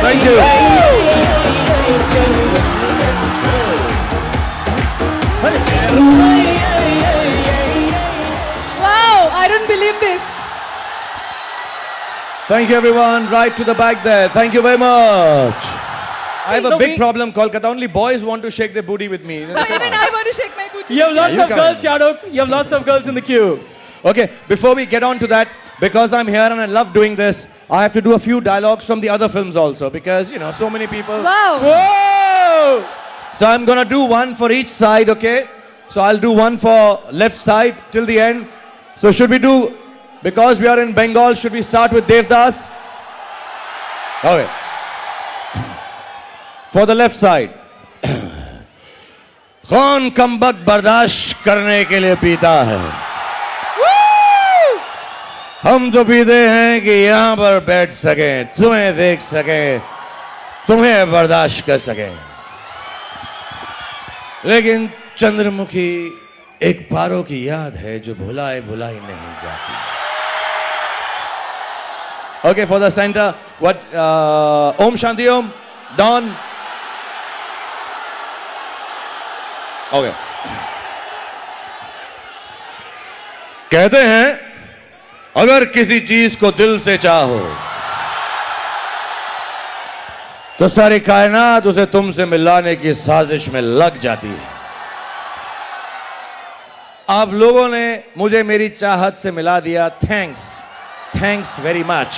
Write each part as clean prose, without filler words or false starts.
Thank you. Wow, I don't believe this. Thank you, everyone. Right to the back there. Thank you very much. I have a big problem, Kolkata. Only boys want to shake their booty with me. Even I want to shake my booty. You have lots you of can. girls, Shahrukh. You have lots of girls in the queue. Okay, before we get on to that, because I'm here and I love doing this, I have to do a few dialogues from the other films also, because, you know, so many people. Wow. Whoa! So I'm gonna do one for each side, okay? So I'll do one for left side till the end. So should we do, because we are in Bengal, should we start with Devdas? Okay. For the left side. कौन कमबख्त बर्दाश्त करने के लिए पीता है? हम तो पीते हैं कि यहां पर बैठ सकें, तुम्हें देख सकें, तुम्हें बर्दाश्त कर सकें। लेकिन चंद्रमुखी एक पारों की याद है जो भुलाए भुलाई नहीं जाती। Okay, for the center, what? Om Shanti Om, Don. Okay. कहते हैं अगर किसी चीज को दिल से चाहो तो सारी कायनात उसे तुमसे मिलाने की साजिश में लग जाती है। आप लोगों ने मुझे मेरी चाहत से मिला दिया। Thanks very much.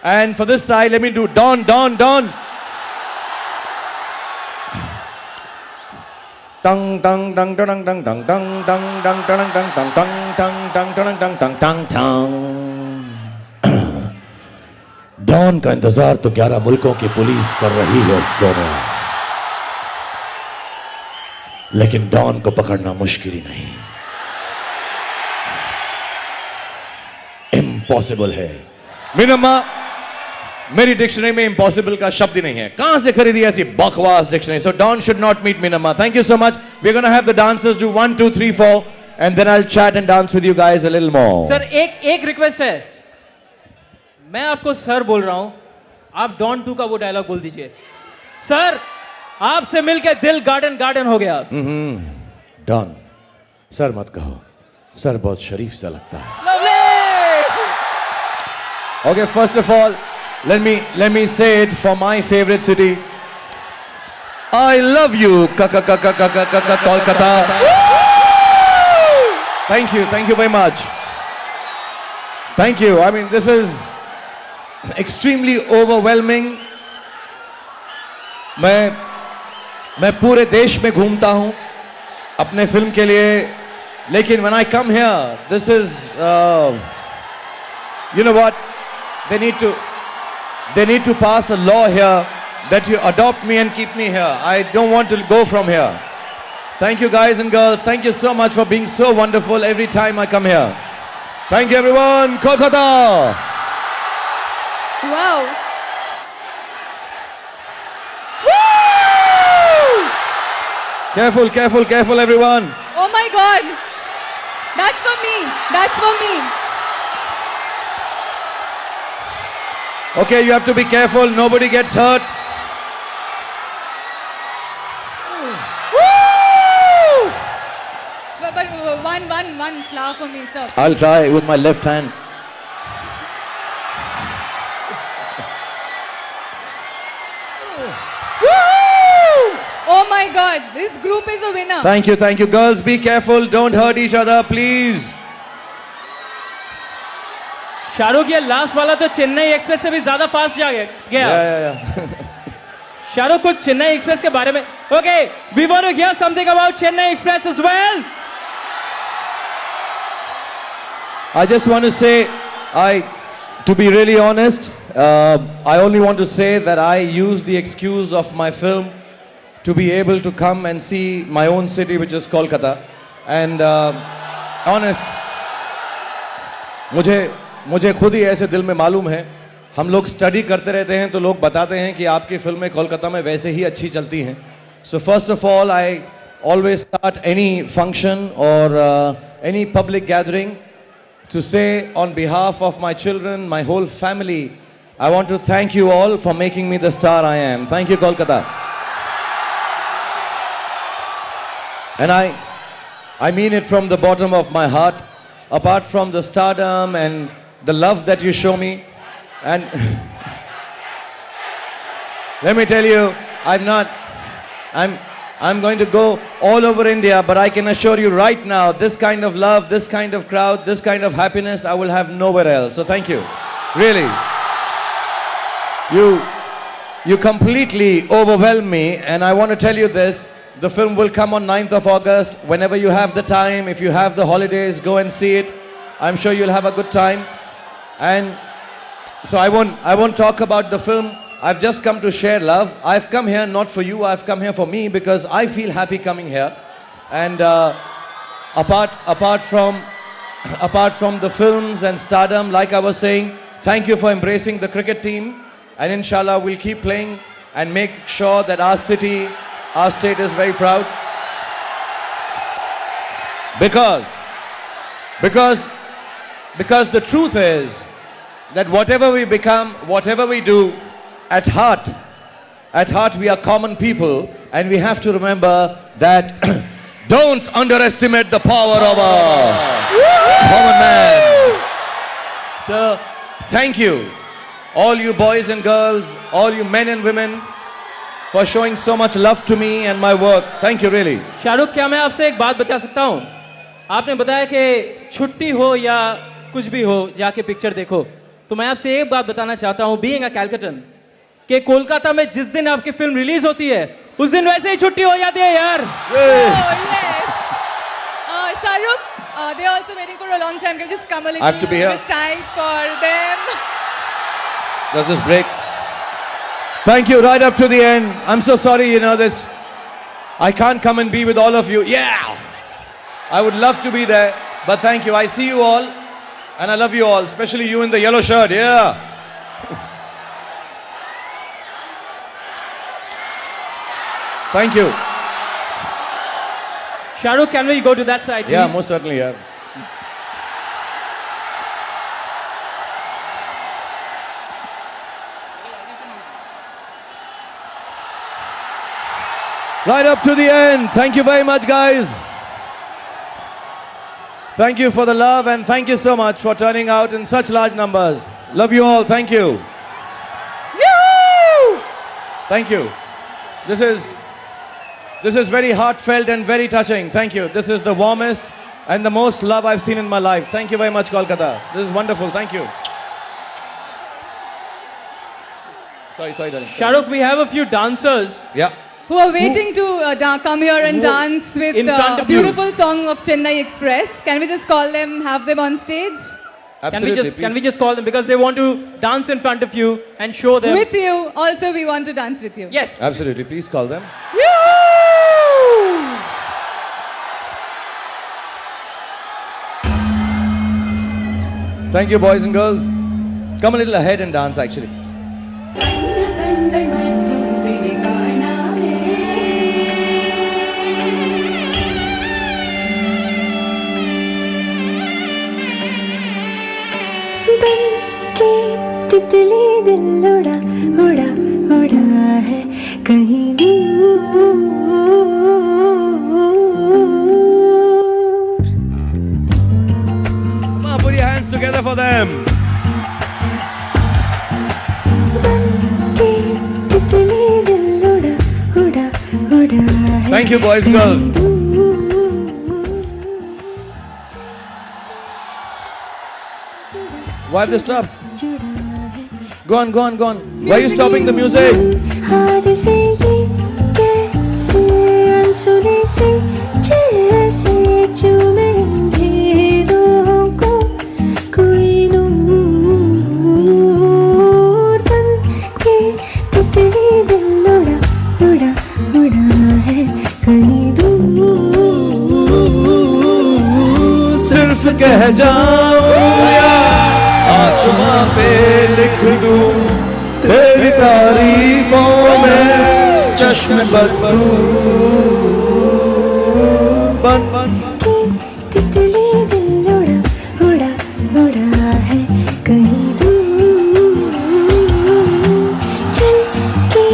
And for this side let me do डॉन डॉन डॉन। टंग टंग टंग टंग टंग टंग टंग टंग टंग टंग टंग टंग टंग टंग टंग टंग टंग टंग टंग। डॉन का इंतजार तो 11 मुल्कों की पुलिस कर रही है सोना, लेकिन डॉन को पकड़ना मुश्किल ही नहीं, इम्पॉसिबल है। मीनम्मा, मेरी डिक्शनरी में इम्पॉसिबल का शब्द ही नहीं है। कहां से खरीदी ऐसी बकवास dictionary? So Don should not meet Meenamma. Thank you so much. We are gonna have the dancers do 1 2 3 4 and then I will chat and dance with you guys a little more. Sir एक request है, मैं आपको sir बोल रहा हूं, आप don 2 का वो डायलॉग बोल दीजिए। सर आपसे मिलकर दिल गार्डन गार्डन हो गया। डॉन सर मत कहो, सर बहुत शरीफ सा लगता है। Okay, first of all, let me say it for my favorite city. I love you, Kolkata. Thank you very much. Thank you. I mean, this is extremely overwhelming. मैं पूरे देश में घूमता हूं अपने फिल्म के लिए, लेकिन when I come here, this is, you know what? They need to pass a law here that you adopt me and keep me here. I don't want to go from here. Thank you guys and girls. Thank you so much for being so wonderful every time I come here. Thank you everyone. Kolkata. Wow. Careful everyone. Oh my God. That's for me. Okay, you have to be careful. Nobody gets hurt. But one flower for me, sir. I'll try with my left hand. Oh my God, this group is a winner. Thank you. Girls, be careful. Don't hurt each other, please. Shahrukh, ये last वाला तो Chennai express से भी ज्यादा fast जा गया। Yeah. Shahrukh, कुछ Chennai express के बारे में। Okay, we want to hear something about Chennai express as well. I just want to say, to be really honest, I only want to say that I use the excuse of my film to be able to come and see my own city, which is Kolkata. And honest, मुझे खुद ही ऐसे दिल में मालूम है, हम लोग study करते रहते हैं तो लोग बताते हैं कि आपकी फिल्में कोलकाता में वैसे ही अच्छी चलती हैं. So first of all, always start any function or any public gathering to say on behalf of my children, my whole family, I want to thank you all for making me the star I am. Thank you, Kolkata. And I mean it from the bottom of my heart. Apart from the stardom and the love that you show me, and let me tell you, I'm going to go all over India, but I can assure you right now, this kind of love, this kind of crowd, this kind of happiness, I will have nowhere else. So thank you. Really. You completely overwhelm me, and I want to tell you this. The film will come on 9th of August. Whenever you have the time, if you have the holidays, go and see it. I'm sure you'll have a good time. And so I won't talk about the film. I've just come to share love. I've come here not for you, I've come here for me because I feel happy coming here. And apart from the films and stardom, like I was saying, thank you for embracing the cricket team. And inshallah, we'll keep playing and make sure that our city, our state is very proud. Because the truth is that whatever we become, whatever we do, at heart we are common people, and we have to remember that don't underestimate the power of a common man. So, thank you, all you boys and girls, all you men and women, for showing so much love to me and my work. Thank you, really. Shahrukh, क्या मैं आपसे एक बात बता सकता हूं? आपने बताया कि छुट्टी हो या कुछ भी हो, जाके पिक्चर देखो. तो मैं आपसे एक बात बताना चाहता हूं, बीइंग अ कैलकटन, कि कोलकाता में जिस दिन आपकी फिल्म रिलीज होती है, उस दिन वैसे ही छुट्टी हो जाती है यार. Shahrukh, they're also waiting for a long time. Can you just come a little I have to be here. beside for them? Does this break? Thank you, right up to the end. I'm so sorry, this. I can't come and be with all of you. Yeah! I would love to be there, but thank you. I see you all, and I love you all, especially you in the yellow shirt. Yeah! Thank you. Shahrukh, can we go to that side, please? Yeah, most certainly, yeah. Right up to the end. Thank you very much, guys. Thank you for the love, and thank you so much for turning out in such large numbers. Love you all. Thank you. Yoo-hoo! Thank you. This is very heartfelt and very touching. Thank you. This is the warmest and the most love I've seen in my life. Thank you very much, Kolkata. This is wonderful. Thank you. Sorry, darling. Shahrukh, we have a few dancers. Yeah. Who are waiting to come here and dance with in front a of you. beautiful song of Chennai Express. Can we just call them, have them on stage? Absolutely. Can we just call them, because they want to dance in front of you and show them. With you, also we want to dance with you. Yes. Absolutely. Please call them. Thank you, boys and girls. Come a little ahead and dance, actually. तितली दिल उड़ा उड़ा उड़ा है कहीं दूर. Come on, put your hands together for them. तितली दिल उड़ा उड़ा उड़ा है. Thank you, boys and girls. Why have they stopped? Go on. Why are you stopping the music? हाथ से ये कैसे अनसुने से जैसे चूमे अंधेरों को कोई नूर बन के तितली दिल उड़ा उड़ा उड़ा है कहीं दूर. सिर्फ कह जाऊं या आसमां पे लिख दूं तेरी तारीफों में चश्म बदलूं. बन कि तितली दिल उड़ा उड़ा उड़ा है कहीं दूर, चल के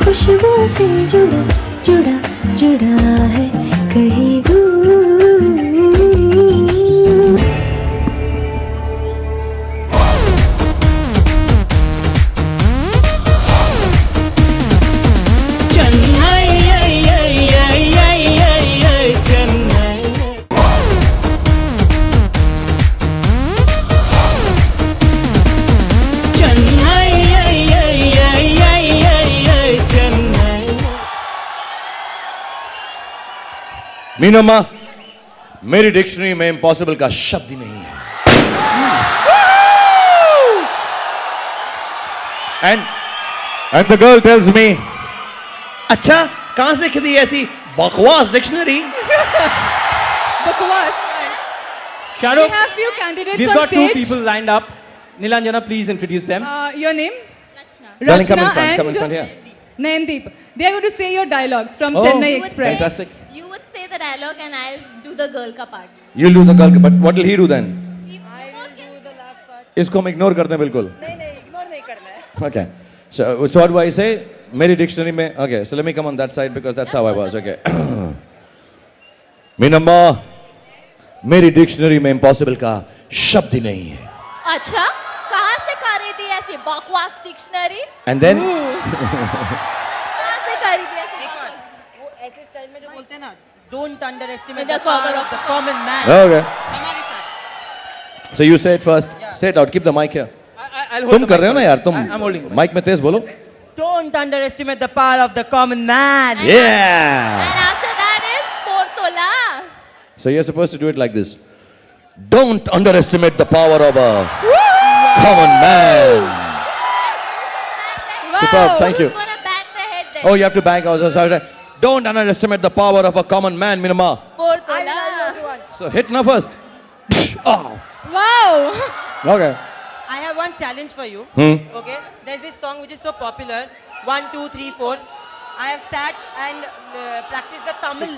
खुशबू से जुड़ा जुड़ा जुड़ा है कहीं दूर। मीनम्मा, मेरी डिक्शनरी में इम्पॉसिबल का शब्द ही नहीं है। And the girl tells me, अच्छा कहां से खरीदी ऐसी बकवास dictionary? Bakwas. We Shahrukh, have few candidates we've on got two stage. people lined up. Nilanjana, please introduce them. Your name? Darling, come in Rachna front, come in and front here. Nayandeep. They are going to say your dialogues from Oh. Chennai You would Express. Fantastic. You would say the dialogue and I'll do the girl ka part. You'll do the girl, but what will he do then? You both can do the last part. इसको हम ignore करते हैं बिल्कुल। नहीं, ignore नहीं करना है. Okay. So what do I say? मेरी डिक्शनरी में, okay, so let me come on that side because that's how I was, okay. मीनम्मा, मेरी डिक्शनरी में इम्पॉसिबल का शब्द ही नहीं है। अच्छा, कहाँ से खरीदी ऐसी बकवास डिक्शनरी? And then? कहाँ से खरीदी ऐसी बकवास? वो ऐसे स्टाइल में जो बोलते हैं ना, don't under estimate The the power cover of of the the common man. Okay. हमारे साथ So you say it first. Say it out. Keep the mic here. I'll hold तुम the कर mic रहे हो ना first. यार, तुम I'm holding. Mic में तेज बोलो। Don't under estimate the power of the common man. Yeah. And after that is Portola. So you're supposed to do it like this. Don't underestimate the power of a common man. Wow. Superb. Thank you. Who's gonna bang the head then? Oh, you have to bang. Oh, sorry. Don't underestimate the power of a common man, Minamma. Portola. So hit na first. Oh. Wow. Okay. I have one challenge for you. Okay, there's this song which is so popular. 1, 2, 3, 4. I have sat and practiced the Tamil.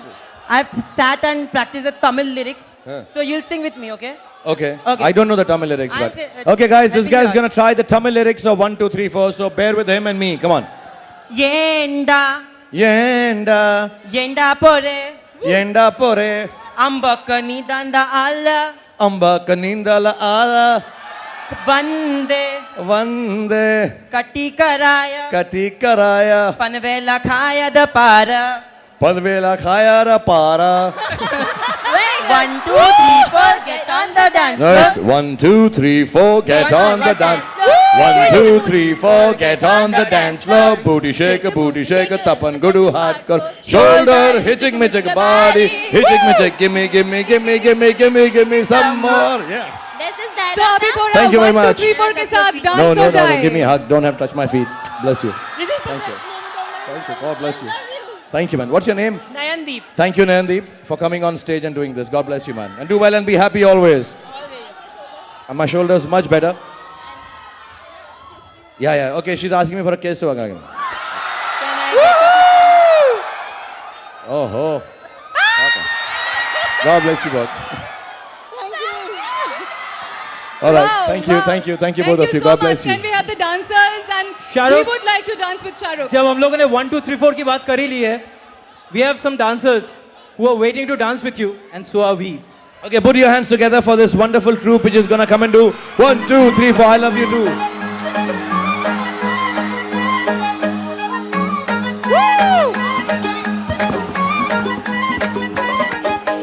I have sat and practiced the Tamil lyrics. Huh. So you'll sing with me, okay? Okay. Okay. I don't know the Tamil lyrics, I'll but say- okay, guys, this let's guy is figure gonna try the Tamil lyrics of 1, 2, 3, 4. So bear with him and me. Come on. Yenda, Yenda, yenda pore, yenda pore, ambakani danda alla, amba kanindala ala, bande, vande, kati karaya, kati karaya, panvela khaya da para. padvela khaya ra para. 1, 2, 3, 4, get on the dance Nice. floor. 1, 2, 3, 4, get on the dance. 1, 2, 3, 4, get on the dance floor. Booty shake, tapan gudu hardcore. Shoulder hitching me body, hitching me gimme, gimme, gimme, gimme, gimme, gimme some more. Yeah. This is So dialogue. अभी ना? थोड़ा Thank you very 1, 2, much. 3, 4 के साथ dance No, हो no, जाए. give me a hug. Don't have to touch my feet. Bless you. This is Thank you. Thank you. God bless you. Thank you, man. What's your name? Nayandeep. Thank you, Nayandeep, for coming on stage and doing this. God bless you, man. And do well and be happy always. And my shoulder's much better. Yeah, yeah. Okay, she's asking me for a kiss. So again. Oh, oh. Okay. God bless you both. All right. Wow, Thank you, wow. thank you, thank you both of you. so God bless much. you. Can we have the dancers and Shahrukh. we would like to dance with Shahrukh. जब हम लोगों ने 1, 2, 3, 4 की बात कर ही ली है, we have some dancers who are waiting to dance with you, and so are we. Okay, put your hands together for this wonderful troupe which is going to come and do 1, 2, 3, 4. I love you too.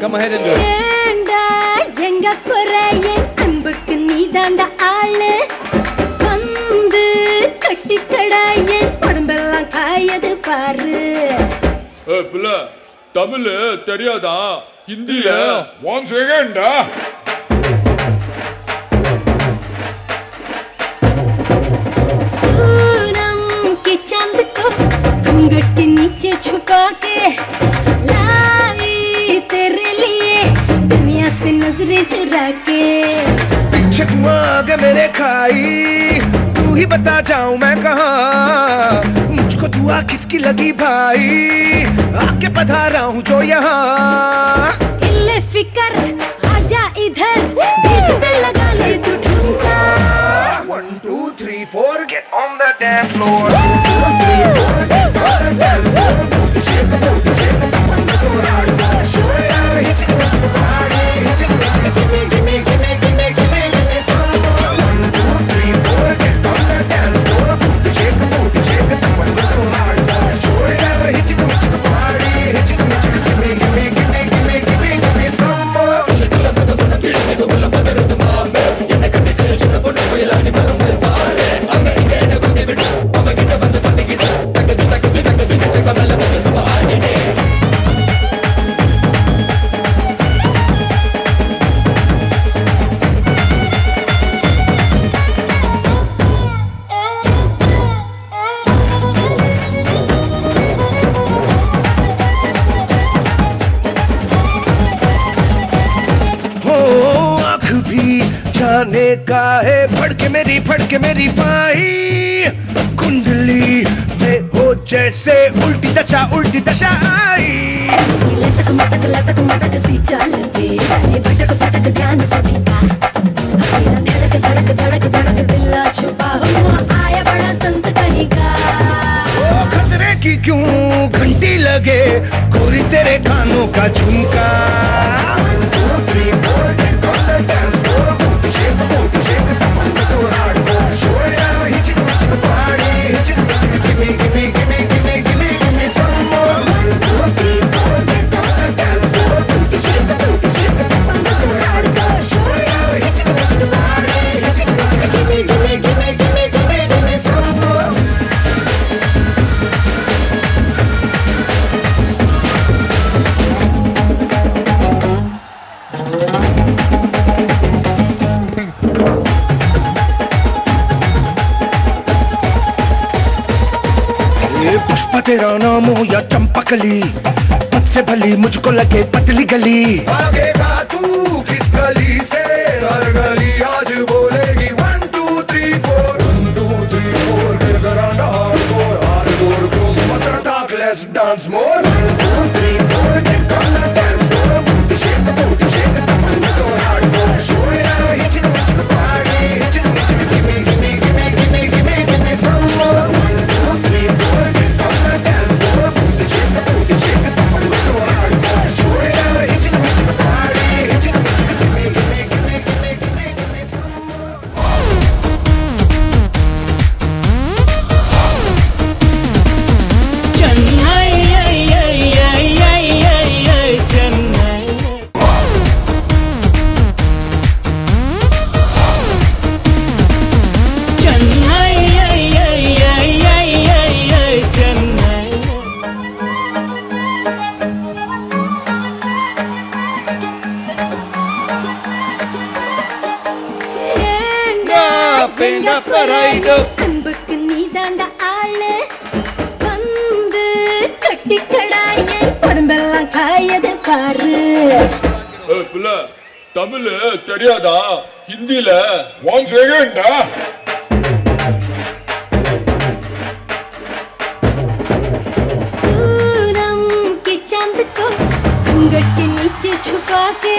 Come ahead and do it. ஏண்டா எங்க குறைய அன்புக்கு நீதாண்டா ஆளு வந்து கட்டி கடாய உடம்பெல்லாம் காயது பாரு பிள்ள தமிழ் தெரியாதா ஹிந்தில 1 செகண்டா पूनम के चांद को घूंघट के नीचे छुपा के लाई तेरे लिए दुनिया से नजरें चुरा के पीछे तू आगे मेरे खाई तू ही बता जाऊं मैं कहाँ मुझको दुआ किसकी लगी भाई आके पधारा हूँ जो यहाँ फिकर आजा इधर बीच पे लगा ले तू ठुमका 1 2 3 4 get on the dance floor 1 2 3 4 get on the dance floor shake the booty shake the bum go hard show it out hit it with the party hit it with the gimme some more 1 2 3 4 get on the dance floor shake the booty shake the bum go hard show it out hit it with the party hit it with the gimme some more जाने का है फड़के मेरी पाई कुंडली में हो जैसे उल्टी दशा आई लटक मटक सी चलती ये भटक भटक ध्यान सभी का धड़क दिल छुपा हुआ आया बड़ा संत कहीं का खतरे की क्यों घंटी लगे गोरी तेरे कानों का झुमका 1 2 3 4 get on the dance floor shake the booty shake the bum go hard show it out hit it with the party hit it with the gimme some more 1 2 3 4 get on the dance floor shake the booty shake the bum go hard show it out hit it with the party hit it with the gimme some more Pushpa तेरा नाम हो या चंपकली पत से भली मुझको लगे पतली गली भागेगा तू किस गली से हर गली आज बोलेगी 1 2 3 4 1 2 3 4 get around the hardcore mother talk let's dance more 1 2 3 4 get on the dance floor shake the booty shake the bum go hardcore show it out hit it with the party hit it with the gimme some more 1 2 3 4 get on the dance floor shake the booty shake the bum go hardcore show it out hit it with the party hit it with the gimme some more அன்புக்கு நீதாண்ட ஆளு வந்து கட்டி கடாய உடம்பெல்லாம் காயது பாரு புள்ள தமிழ் தெரியாதா ஹிந்தில once அகைன்டா Suram के चांद को घूंघट के नीचे छुपा के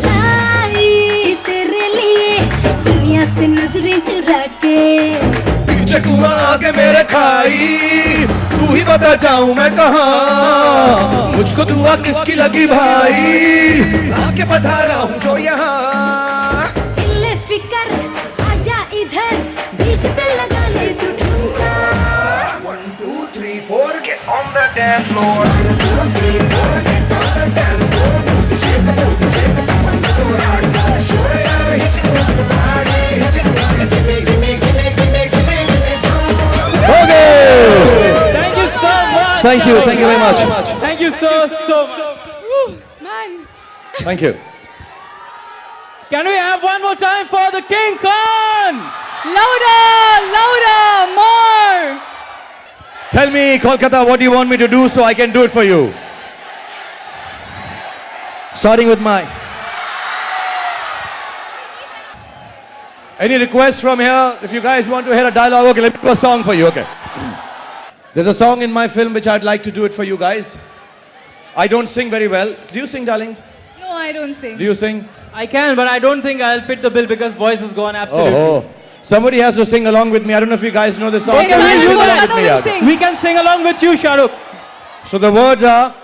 लाई तेरे लिए दुनिया से नजरें चुरा के पीछे तू आगे मेरे खाई तू ही बता जाऊं मैं कहाँ मुझको दुआ किसकी लगी भाई आके बता रहा हूँ जो यहाँ ले फिकर आजा इधर बीच पे लगा ले तू ठुमका 1 2 3 4 get on the dance floor 1 2 3 4 get on the dance floor shake the booty shake the bum go hard show it out hit it with the party hit it with the gimme Okay. Thank you so much. Thank you very much. Thank you so much. Man. Thank you. Can we have one more time for the King Khan? Louder, more. Tell me, Kolkata, what do you want me to do so I can do it for you? Starting with my... Any requests from here? If you guys want to hear a dialogue, okay, let me do a song for you, okay. There's a song in my film which I'd like to do it for you guys. I don't sing very well. Do you sing, darling? No, I don't sing. Do you sing? I can, but I don't think I'll fit the bill because voice is gone absolutely. Oh, somebody has to sing along with me. I don't know if you guys know this song. Okay, Can you Shahrukh, sing along with Kolkata me, will yaar? sing. We can sing along with you, Shahrukh. So the words are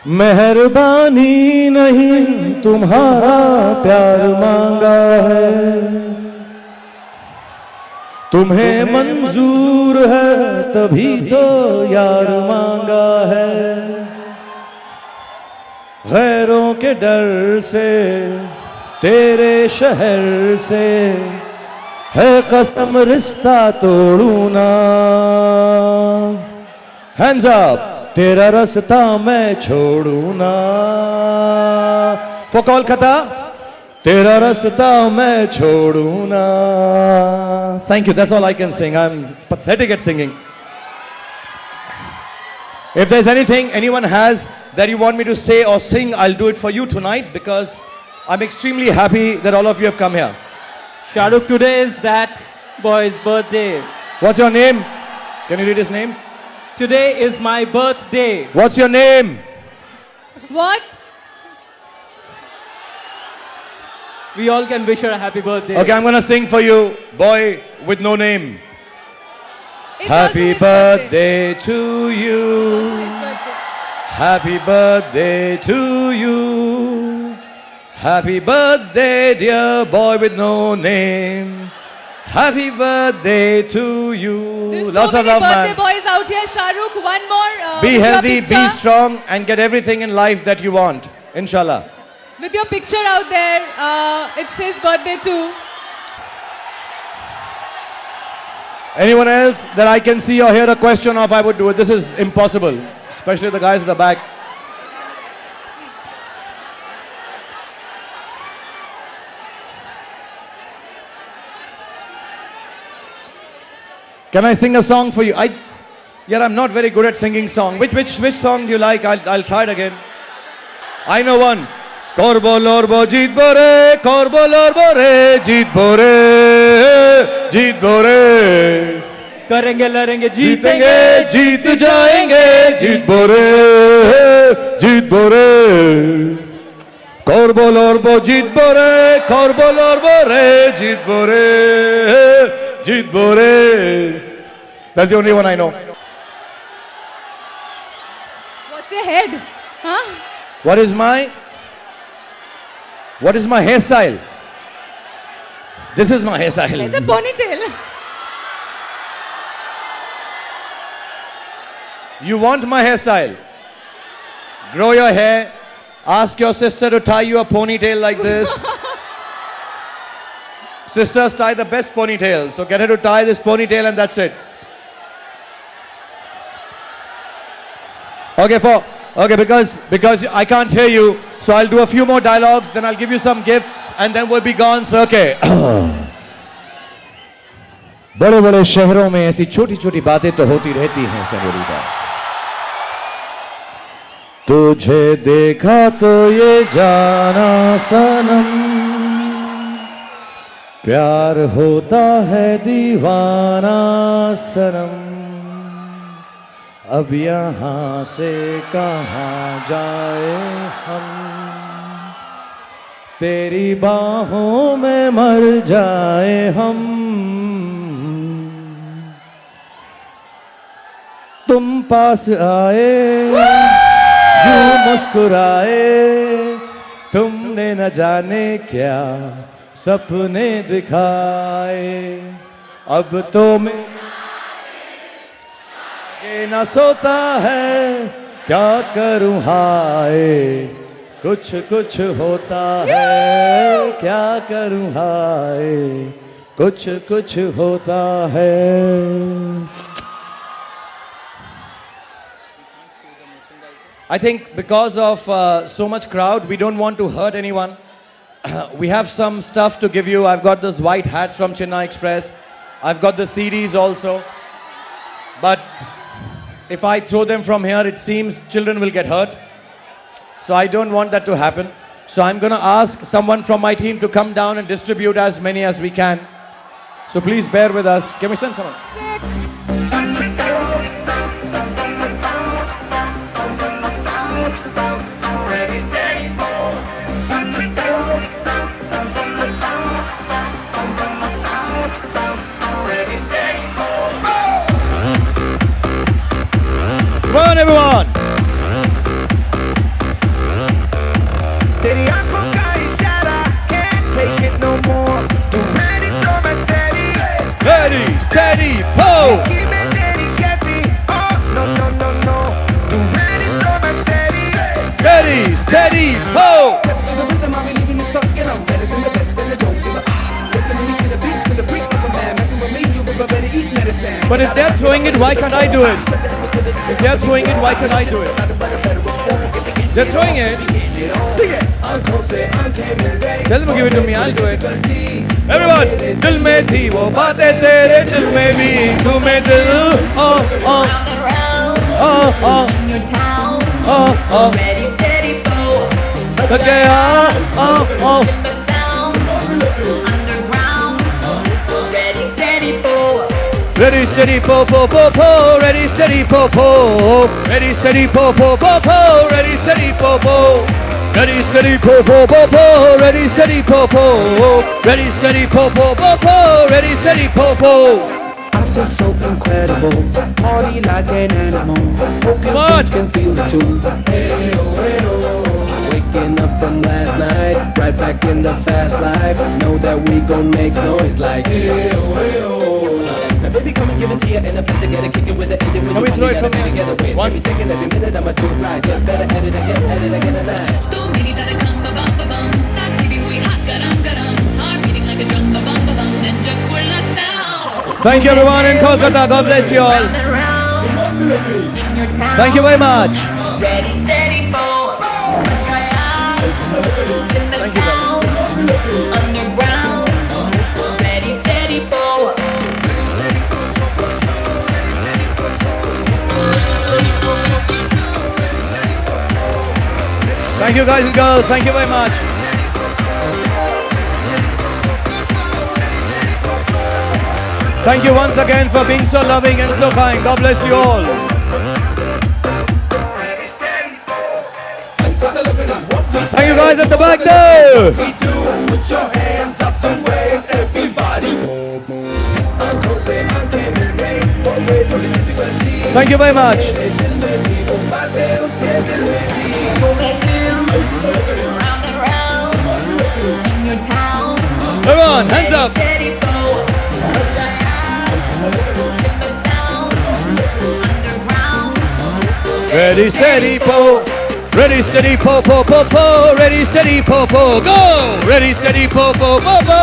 मेहरबानी नहीं तुम्हारा प्यार मांगा है तुम्हें मंजूर है तभी तो यार मांगा है गैरों के डर से तेरे शहर से है कसम रिश्ता तोड़ू ना Hands up! तेरा रास्ता मैं छोड़ू ना For Kolkata, तेरा रास्ता मैं छोड़ू ना Thank you, that's all I can sing. I'm pathetic at singing. If there's anything anyone has that you want me to say or sing, I'll do it for you tonight because I'm extremely happy that all of you have come here. Shahrukh, today is that boy's birthday. What's your name? Can you read his name? Today is my birthday. What's your name? What? We all can wish her a happy birthday. Okay, I'm gonna sing for you, boy with no name. It's also Happy his birthday. birthday to Also you. his birthday. Happy birthday to you. Happy birthday, dear boy with no name. Happy birthday to you. There's Lots so of many love, birthday man. boys out here. Shahrukh, one more. Be with your healthy, be picture. strong, and get everything in life that you want. Inshallah. With your picture out there, it's his birthday too. Anyone else that I can see or hear a question of, I would do it. This is impossible, especially the guys at the back. Can I sing a song for you? I'm not very good at singing song. Which song do you like? I'll try it again. I know one. Korbo lorbo jeet bore, korbo lorbo re, jeet bore, jeet bore. करेंगे लड़ेंगे जीतेंगे जीतेंगे जीत जाएंगे जीत बोरे जीत बोरे korbo lorbo jeet bore, korbo lorbo re, jeet bore, jeet bore. That's the only one I know. What's your head? Huh? What is my hairstyle? This is my hairstyle. It's a ponytail. You want my hairstyle? Grow your hair. Ask your sister to tie you a ponytail like this. Sisters tie the best ponytail. So get her to tie this ponytail and that's it. Okay, because I can't hear you, so I'll do a few more dialogues, then I'll give you some gifts, and then we'll be gone. So okay. बड़े बड़े शहरों में ऐसी छोटी छोटी बातें तो होती रहती हैं सेनोरिटा तुझे देखा तो ये जाना सनम प्यार होता है दीवाना सनम अब यहाँ से कहाँ जाए हम तेरी बाहों में मर जाए हम तुम पास आए यूं मुस्कुराए तुमने न जाने क्या सपने दिखाए अब तो मैं ये न सोता है क्या करूं हाय कुछ कुछ होता है क्या करूं हाय कुछ कुछ होता है I think because of so much crowd, we don't want to hurt anyone. We have some stuff to give you. I've got those white hats from Chennai Express. I've got the CDs also. But if I throw them from here, it seems children will get hurt. So I don't want that to happen. So I'm going to ask someone from my team to come down and distribute as many as we can. So please bear with us. Can we send someone? Ready, steady, But if they're throwing it, why can't I do it? If they're throwing it, why can't I do it? They're throwing it. Tell them to give it to me, I'll do it. Everyone, दिल में थी वो बातें तेरे दिल में भी तुम्हें दिल Ready, steady, po, po, po, po. Ready, steady, po, po. Ready, steady, po, po, po, po. Ready, steady, po, po. Ready, steady, po, po, po, po. Ready, steady, po, po. Ready, steady, po, po, po, po. Ready, steady, po, po. I feel so incredible, party like an animal. Come on. Can feel it too. Waking up from last night, right back in the fast life. Know that we gon' make noise like. Now baby, come and give it to you in a place to get it kicking with the ending. Can we throw it from here? Together with every second, every minute, I'ma do it right. Get better at it again and again. Thank you everyone in Kolkata. God bless you all. Thank you very much. Thank you guys. Thank you guys and girls. Thank you very much. Thank you once again for being so loving and so kind. God bless you all. Thank you guys at the back there. Put your hands up and wave, everybody. Thank you very much. Everyone, hands up. Ready, steady, po. Ready, steady, po, po, po, po. Ready, steady, po, po. Go. Ready, steady, po, po, po, po.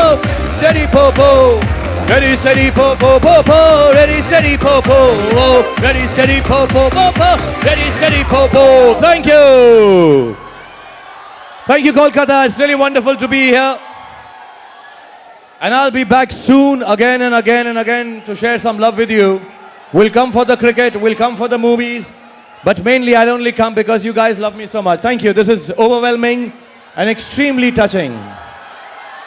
Steady, po, po. Ready, steady, po, po, po, po. Ready, steady, po, po. Ready, steady, po, po, po, po. Ready, steady, po, po. Thank you. Thank you, Kolkata. It's really wonderful to be here. And I'll be back soon again and again and again to share some love with you. We'll come for the cricket, we'll come for the movies. But mainly I'll only come because you guys love me so much. Thank you. This is overwhelming and extremely touching.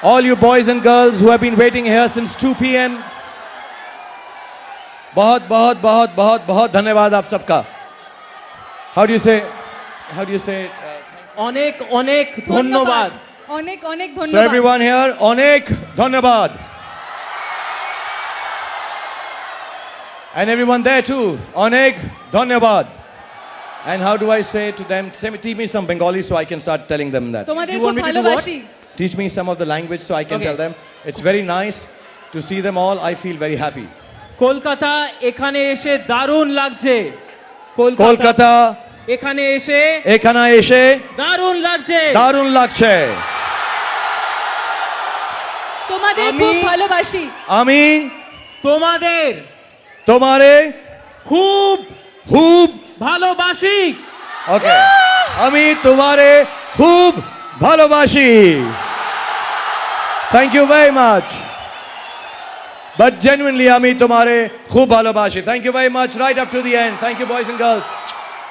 All you boys and girls who have been waiting here since 2 p.m. बहुत बहुत बहुत बहुत बहुत धन्यवाद आप सबका. How do you say it? अनेक अनेक धन्यवाद. अनेक अनेक So धन्यवाद. everyone here, अनेक धन्यवाद. And everyone there too, अनेक धन्यवाद. And how do I say to them? Teach me some Bengali so I can start telling them that. তোমাদের You খুব want me to do what? ভালোবাসি. Teach me some of the language so I can Okay. tell them. It's very nice to see them all. I feel very happy. Kolkata এখানে এসে দারুণ লাগছে. কলকাতা এখানে এসে এখানে এসে দারুণ লাগছে. দারুণ লাগছে. তোমাদের আমি- খুব ভালোবাসি. আমি তোমাদের তোমারে খুব খুব ভালোবাসি. Okay. আমি তোমারে খুব ভালোবাসি. Thank you very much. But genuinely, আমি তোমারে খুব ভালোবাসি. Thank you very much right up to the end. Thank you boys and girls.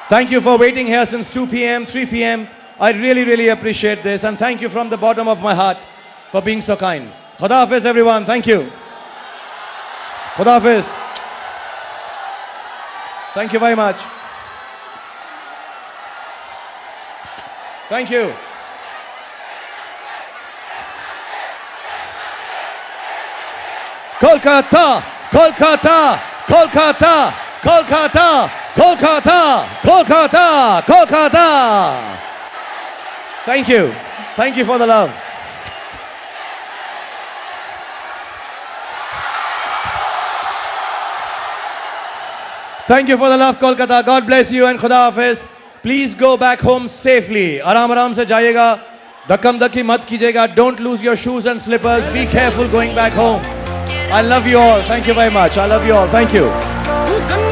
Thank you for waiting here since 2 p.m., 3 p.m. I really, really appreciate this. And thank you from the bottom of my heart for being so kind. Khuda Hafiz everyone. Thank you. Khuda Hafiz. Thank you very much. Thank you. Kolkata, Kolkata, Kolkata, Kolkata, Kolkata, Kolkata, Kolkata. Thank you. Thank you for the love. Thank you for the love, Kolkata. God bless you and Khuda Hafiz. Please go back home safely. आराम आराम से जाइएगा. धक्कम धक्की मत कीजिएगा. Don't lose your shoes and slippers. Be careful going back home. I love you all. Thank you very much. I love you all. Thank you. the